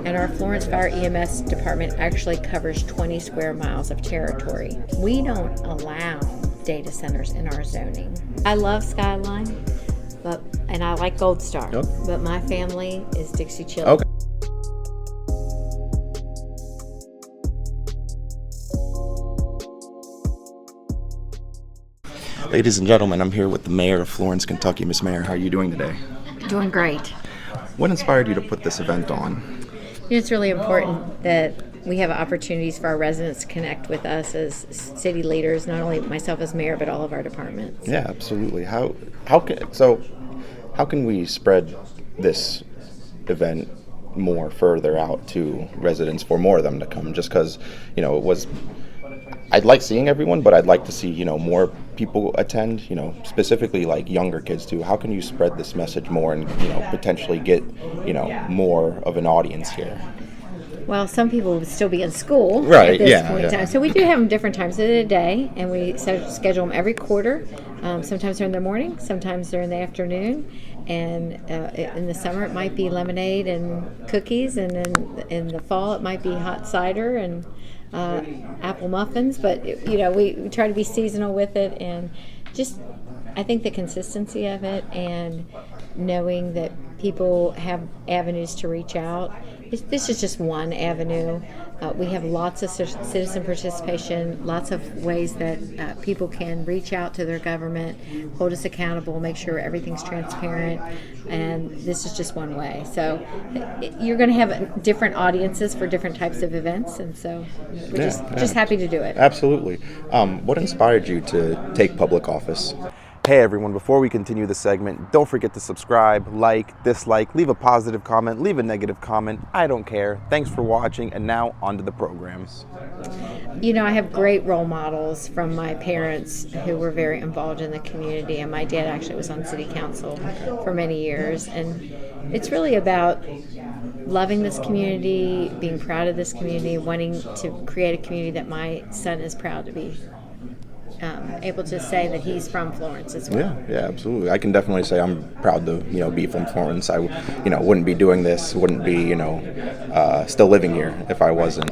and our Florence Fire EMS department actually covers 20 square miles of territory. We don't allow data centers in our zoning. I love Skyline, and I like Gold Star, but my family is Dixie Chili. Okay. Ladies and gentlemen, I'm here with the Mayor of Florence, Kentucky. Miss Mayor, how are you doing today? Doing great. What inspired you to put this event on? It's really important that we have opportunities for our residents to connect with us as city leaders, not only myself as mayor, but all of our departments. Yeah, absolutely. How can we spread this event more further out to residents for more of them to come? Just because, I'd like seeing everyone, but I'd like to see, more people attend, specifically like younger kids too. How can you spread this message more and, potentially get, more of an audience here? Well, some people would still be in school right, at this point in time. So we do have them different times of the day, and we schedule them every quarter. Sometimes they're in the morning, sometimes they're in the afternoon. And in the summer, it might be lemonade and cookies, and then in the fall, it might be hot cider and apple muffins. But we try to be seasonal with it, and just I think the consistency of it, and knowing that people have avenues to reach out. This is just one avenue. We have lots of citizen participation, lots of ways that people can reach out to their government, hold us accountable, make sure everything's transparent, and this is just one way. So you're going to have different audiences for different types of events, and so we're just happy to do it. Absolutely. What inspired you to take public office? Hey everyone, before we continue the segment, don't forget to subscribe, like, dislike, leave a positive comment, leave a negative comment. I don't care. Thanks for watching, and now on to the programs. I have great role models from my parents who were very involved in the community, and my dad actually was on city council for many years. And it's really about loving this community, being proud of this community, wanting to create a community that my son is proud to be able to say that he's from Florence as well. Yeah, absolutely. I can definitely say I'm proud to, be from Florence. I, wouldn't be doing this, wouldn't be, still living here if I wasn't.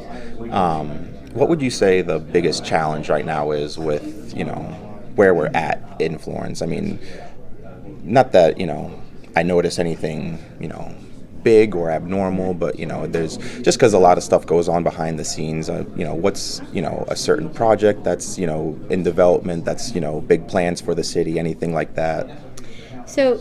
What would you say the biggest challenge right now is with, where we're at in Florence? I mean, not that, I notice anything, big or abnormal, but there's just because a lot of stuff goes on behind the scenes. What's a certain project that's in development, that's big plans for the city, anything like that. So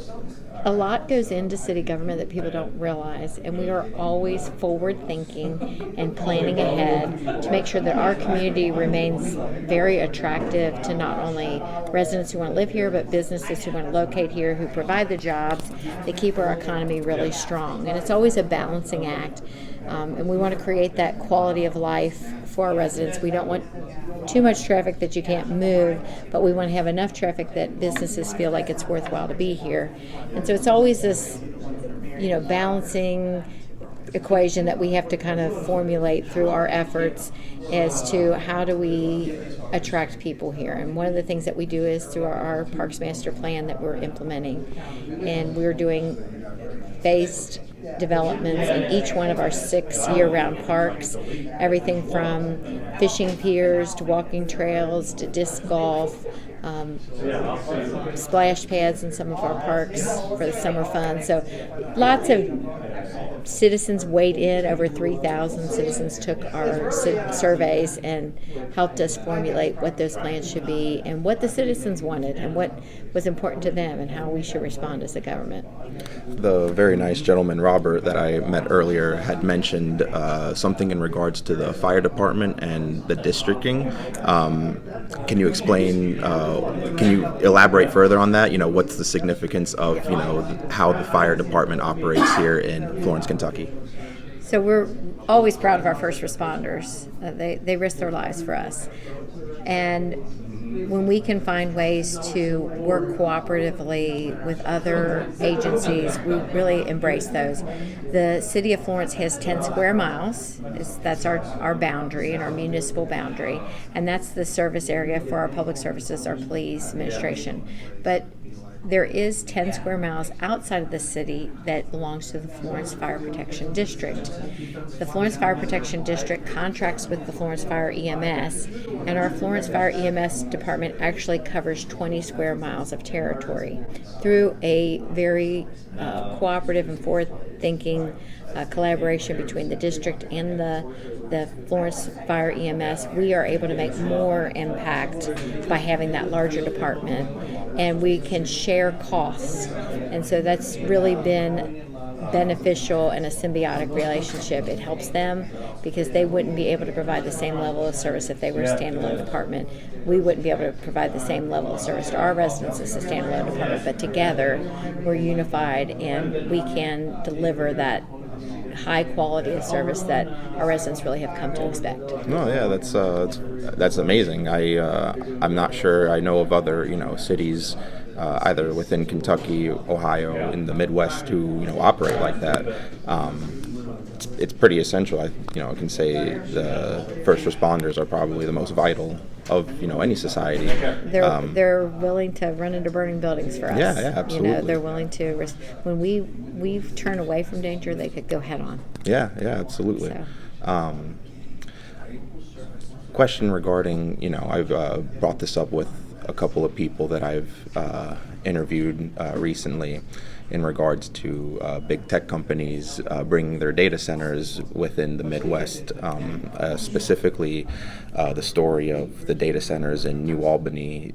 a lot goes into city government that people don't realize, and we are always forward thinking and planning ahead to make sure that our community remains very attractive to not only residents who want to live here, but businesses who want to locate here, who provide the jobs that keep our economy really strong. And it's always a balancing act, and we want to create that quality of life for our residents. We don't want too much traffic that you can't move, but we want to have enough traffic that businesses feel like it's worthwhile to be here. And so it's always this, balancing equation that we have to kind of formulate through our efforts as to how do we attract people here. And one of the things that we do is through our Parks Master Plan that we're implementing. And we're doing phased developments in each one of our 6 year-round parks, everything from fishing piers to walking trails to disc golf, splash pads in some of our parks for the summer fun. So lots of citizens weighed in. Over 3,000 citizens took our surveys and helped us formulate what those plans should be and what the citizens wanted and what was important to them and how we should respond as a government. The very nice gentleman, Robert, that I met earlier had mentioned something in regards to the fire department and the districting. Can you explain, can you elaborate further on that? What's the significance of, how the fire department operates here in Florence, Kentucky? So we're always proud of our first responders. They risk their lives for us. And when we can find ways to work cooperatively with other agencies, we really embrace those. The city of Florence has 10 square miles. That's our boundary and our municipal boundary. And that's the service area for our public services, our police administration. But there is 10 square miles outside of the city that belongs to the Florence Fire Protection District. The Florence Fire Protection District contracts with the Florence Fire EMS, and our Florence Fire EMS department actually covers 20 square miles of territory through a very cooperative and forward-thinking collaboration between the district and the Florence Fire EMS. We are able to make more impact by having that larger department, and we can share costs. And so that's really been beneficial and a symbiotic relationship. It helps them because they wouldn't be able to provide the same level of service if they were a standalone department. We wouldn't be able to provide the same level of service to our residents as a standalone department, but together we're unified and we can deliver that high quality of service that our residents really have come to expect. No, yeah, that's amazing. I'm not sure I know of other cities either within Kentucky, Ohio, in the Midwest who operate like that. It's pretty essential. I can say the first responders are probably the most vital of any society. They're willing to run into burning buildings for us. Yeah, absolutely. They're willing to when we turn away from danger, they could go head on. Yeah, absolutely. So. Question regarding I've brought this up with a couple of people that I've interviewed recently in regards to big tech companies bringing their data centers within the Midwest, specifically the story of the data centers in New Albany,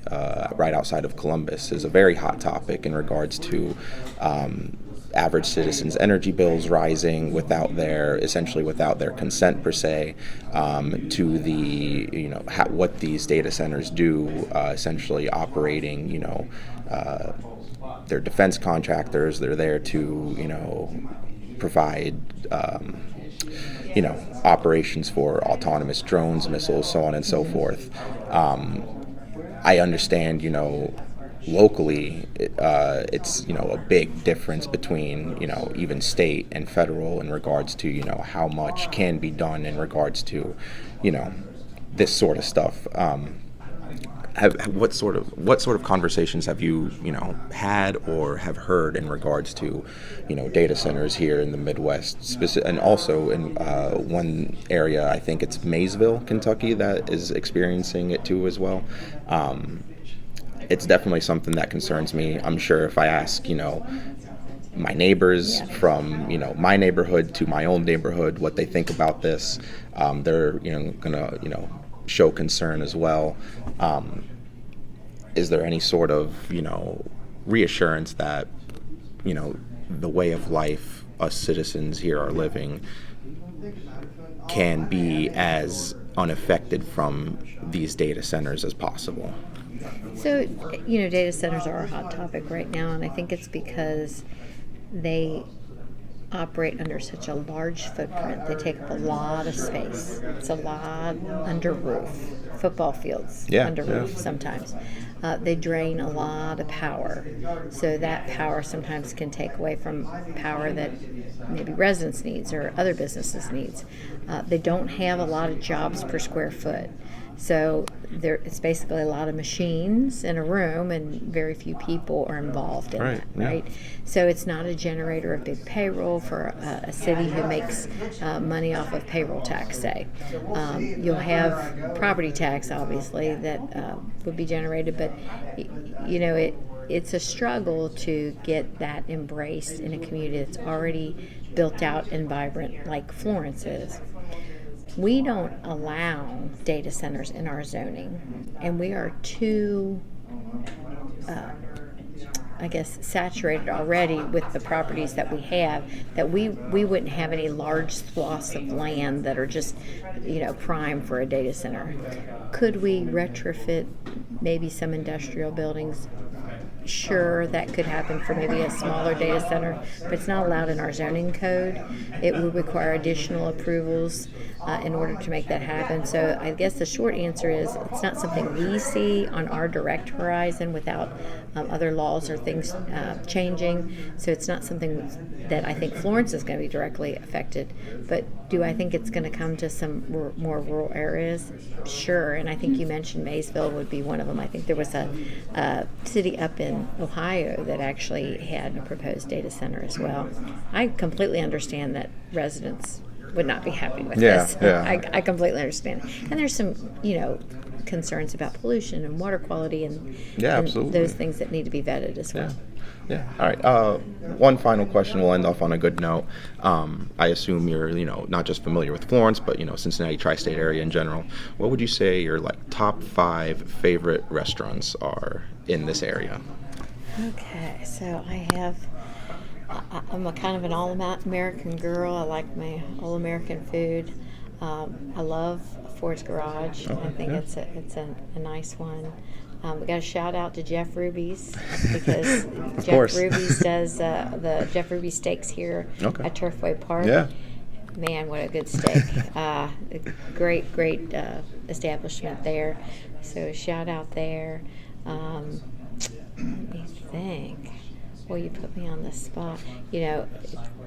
right outside of Columbus, is a very hot topic in regards to average citizens' energy bills rising without their consent per se, to the what these data centers do, essentially operating they're defense contractors. They're there to provide operations for autonomous drones, missiles, so on and so forth. I understand locally, it's a big difference between even state and federal in regards to how much can be done in regards to this sort of stuff. What sort of conversations have you had or have heard in regards to data centers here in the Midwest, and also in one area, I think it's Maysville, Kentucky, that is experiencing it too as well. It's definitely something that concerns me. I'm sure if I ask my neighbors from my neighborhood to my own neighborhood what they think about this, they're gonna show concern as well. Is there any sort of reassurance that the way of life us citizens here are living can be as unaffected from these data centers as possible? So, data centers are a hot topic right now, and I think it's because they operate under such a large footprint. They take up a lot of space. It's a lot under roof. Football fields under roof sometimes. They drain a lot of power. So that power sometimes can take away from power that maybe residents needs or other businesses needs. They don't have a lot of jobs per square foot. So it's basically a lot of machines in a room, and very few people are involved in that, right? So it's not a generator of big payroll for a city who makes money off of payroll tax, say. You'll have property tax, obviously, that would be generated, but it's a struggle to get that embraced in a community that's already built out and vibrant like Florence is. We don't allow data centers in our zoning, and we are too, saturated already with the properties that we have, that we wouldn't have any large swaths of land that are just, prime for a data center. Could we retrofit maybe some industrial buildings? Sure, that could happen for maybe a smaller data center, but it's not allowed in our zoning code. It would require additional approvals in order to make that happen. So I guess the short answer is it's not something we see on our direct horizon without other laws or things changing. So it's not something that I think Florence is going to be directly affected. But do I think it's going to come to some more rural areas? Sure, and I think you mentioned Maysville would be one of them. I think there was a city up in in Ohio that actually had a proposed data center as well. I completely understand that residents would not be happy with this. I completely understand. And there's some, concerns about pollution and water quality and absolutely. those things that need to be vetted as well. Yeah. All right. One final question. We'll end off on a good note. I assume you're, not just familiar with Florence, but Cincinnati tri-state area in general. What would you say your top 5 favorite restaurants are in this area? Okay, so I'm a kind of an all-American girl. I like my all-American food. I love Ford's Garage. I think it's a nice one. We got a shout out to Jeff Ruby's because Jeff Ruby's does the Jeff Ruby steaks here at Turfway Park. Yeah. Man, what a good steak. Great establishment there. So shout out there. Let me think. Well, you put me on the spot.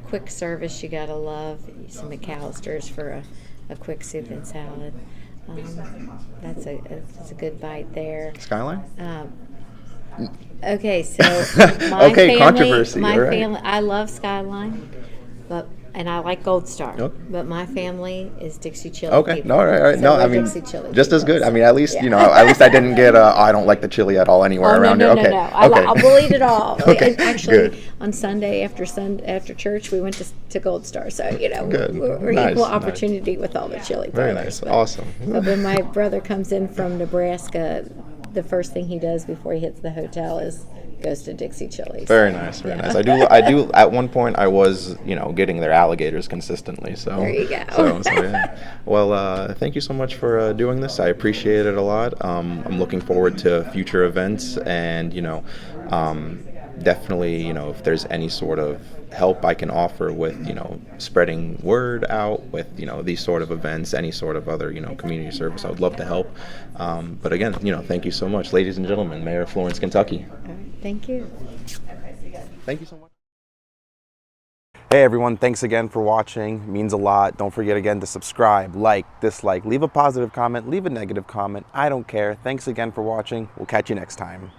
Quick service you gotta love. Some McAllister's for a quick soup and salad. That's a good bite there. Skyline? Okay, so my family, controversy. family, I love Skyline, and I like Gold Star, but my family is Dixie Chili. Okay, people. no, all right. So No, we're I mean, Dixie Chili just as people. good. I mean, at least at least I didn't get I don't like the chili at all anywhere around no, here. Okay, I will eat it all. Okay, And actually, good. on Sunday after church, we went to Gold Star. So Good. we're Nice, equal nice. opportunity with all the chili. Very parlors. nice. Awesome. But when my brother comes in from Nebraska, the first thing he does before he hits the hotel is goes to Dixie Chili's. Very nice. I do. At one point, I was, getting their alligators consistently. So There you go. So yeah. Well, thank you so much for doing this. I appreciate it a lot. I'm looking forward to future events, and definitely, if there's any sort of help I can offer with, spreading word out with, these sort of events, any sort of other, community service, I would love to help. But again, thank you so much, ladies and gentlemen, Mayor of Florence, Kentucky. All right, thank you. Thank you so much. Hey everyone, thanks again for watching. It means a lot. Don't forget again to subscribe, like, dislike, leave a positive comment, leave a negative comment. I don't care. Thanks again for watching. We'll catch you next time.